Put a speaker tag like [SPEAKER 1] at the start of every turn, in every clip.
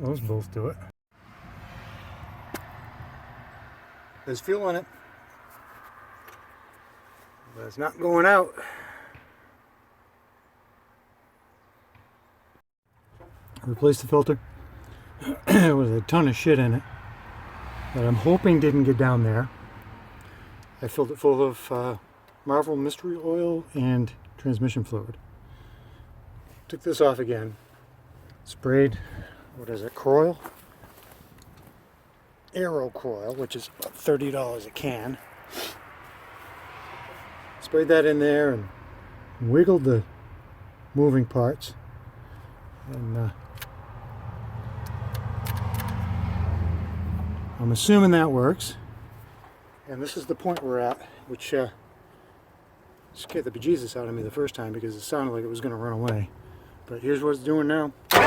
[SPEAKER 1] Those both do it. There's fuel in it, but it's not going out. Replace the filter. There was a ton of shit in it that I'm hoping didn't get down there. I filled it full of Marvel mystery oil and transmission fluid. Took this off again. Sprayed, what is it, Coil? Aero Coil, which is about $30 a can. Sprayed that in there and wiggled the moving parts. And I'm assuming that works. And this is the point we're at, which scared the bejesus out of me the first time because it sounded like it was going to run away. But here's what it's doing now. Let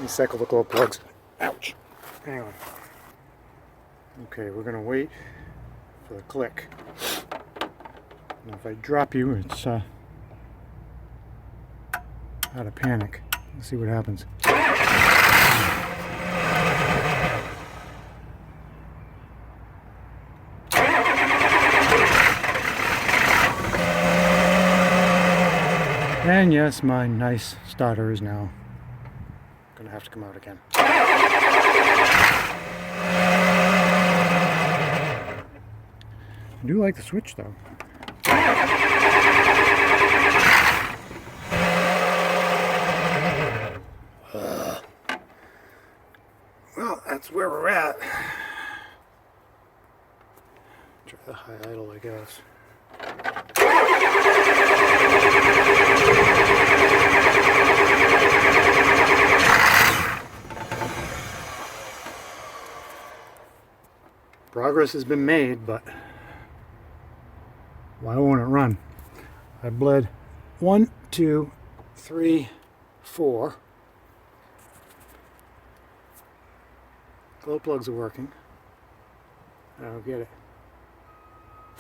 [SPEAKER 1] me cycle the glow plugs. Ouch. Hang on. Okay, we're going to wait for the click. Now if I drop you, it's out of panic. Let's see what happens. And yes, my nice starter is now going to have to come out again. I do like the switch though. Well, that's where we're at. Try the high idle, I guess. Progress has been made, but why won't it run? I bled 1, 2, 3, 4. Glow plugs are working. I don't get it.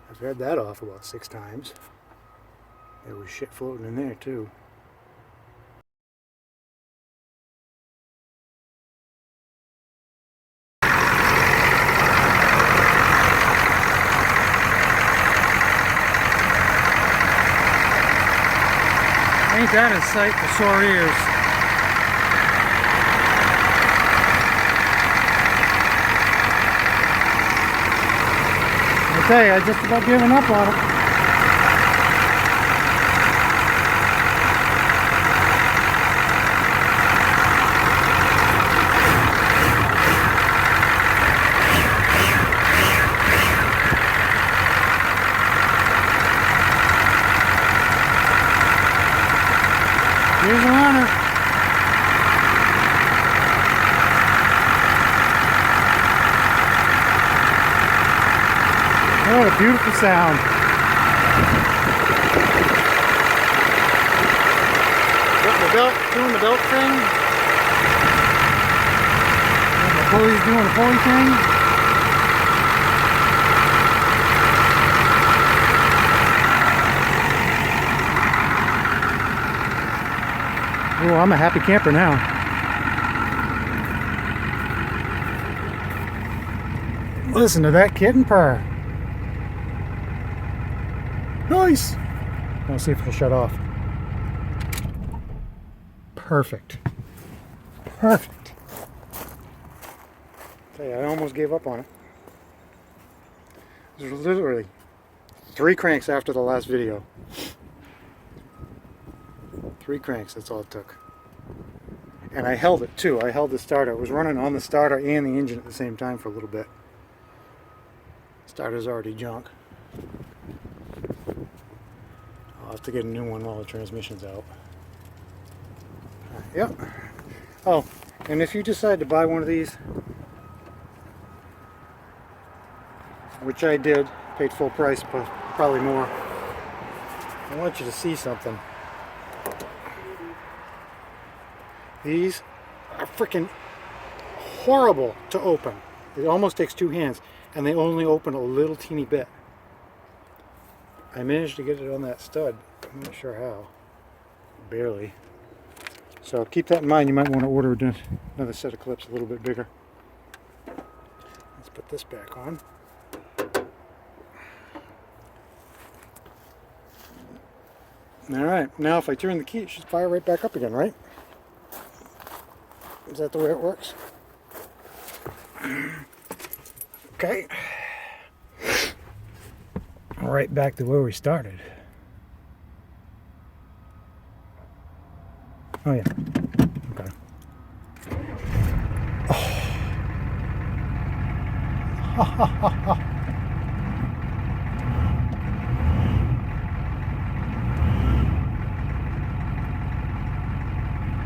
[SPEAKER 1] I've had that off about 6 times. There was shit floating in there too. Ain't that a sight for sore ears? I tell you, I just about given up on it. Here's the runner. What a beautiful sound. Doing the belt thing. And the pulley's doing the pulley thing. Oh, I'm a happy camper now. Listen to that kitten purr. Nice! I'll see if it'll shut off. Perfect. Perfect. Tell you, I almost gave up on it. There's literally 3 cranks after the last video. 3 cranks, that's all it took. And I held it too. I held the starter. It was running on the starter and the engine at the same time for a little bit. Starter's already junk. I'll have to get a new one while the transmission's out. Yep. Oh, and if you decide to buy one of these, which I did, paid full price, but probably more, I want you to see something. These are freaking horrible to open. It almost takes 2 hands. and they only open a little teeny bit. I managed to get it on that stud. I'm not sure how. Barely. So keep that in mind. You might want to order another set of clips a little bit bigger. Let's put this back on. Alright, now if I turn the key, it should fire right back up again, right? Is that the way it works? Okay. Right back to where we started. Oh yeah. Okay. Oh.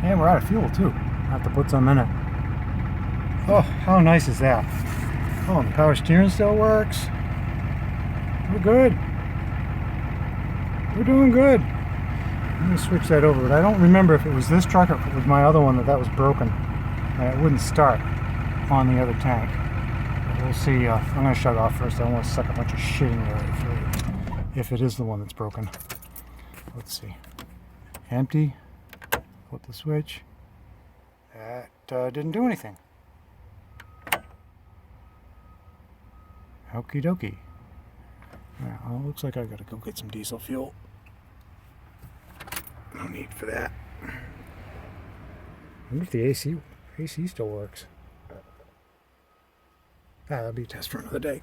[SPEAKER 1] And we're out of fuel too. I have to put some in it. Oh, how nice is that? Oh, and the power steering still works. We're good. We're doing good. I'm going to switch that over, but I don't remember if it was this truck or if it was my other one that was broken. And it wouldn't start on the other tank. But we'll see. I'm going to shut it off first. I don't want to suck a bunch of shit in there if it is the one that's broken. Let's see. Empty. Flip the switch. That didn't do anything. Okie dokie. Well, looks like I gotta go get some diesel fuel. No need for that. I wonder if the AC still works. That'll be a test for another day.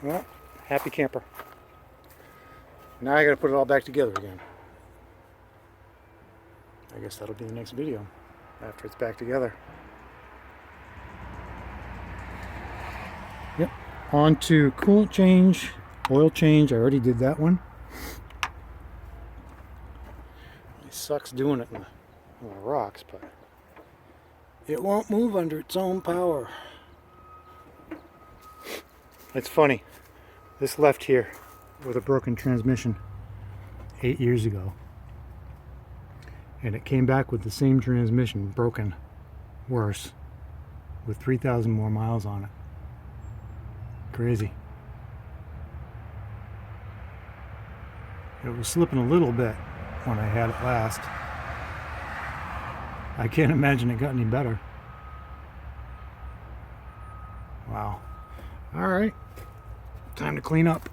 [SPEAKER 1] Well, happy camper. Now I gotta put it all back together again. I guess that'll be the next video after it's back together. Yep, on to coolant change, oil change. I already did that one. It sucks doing it in the rocks, but it won't move under its own power. It's funny, this left here with a broken transmission 8 years ago, and it came back with the same transmission, broken, worse, with 3,000 more miles on it. Crazy. It was slipping a little bit when I had it last. I can't imagine it got any better. Wow. All right, time to clean up.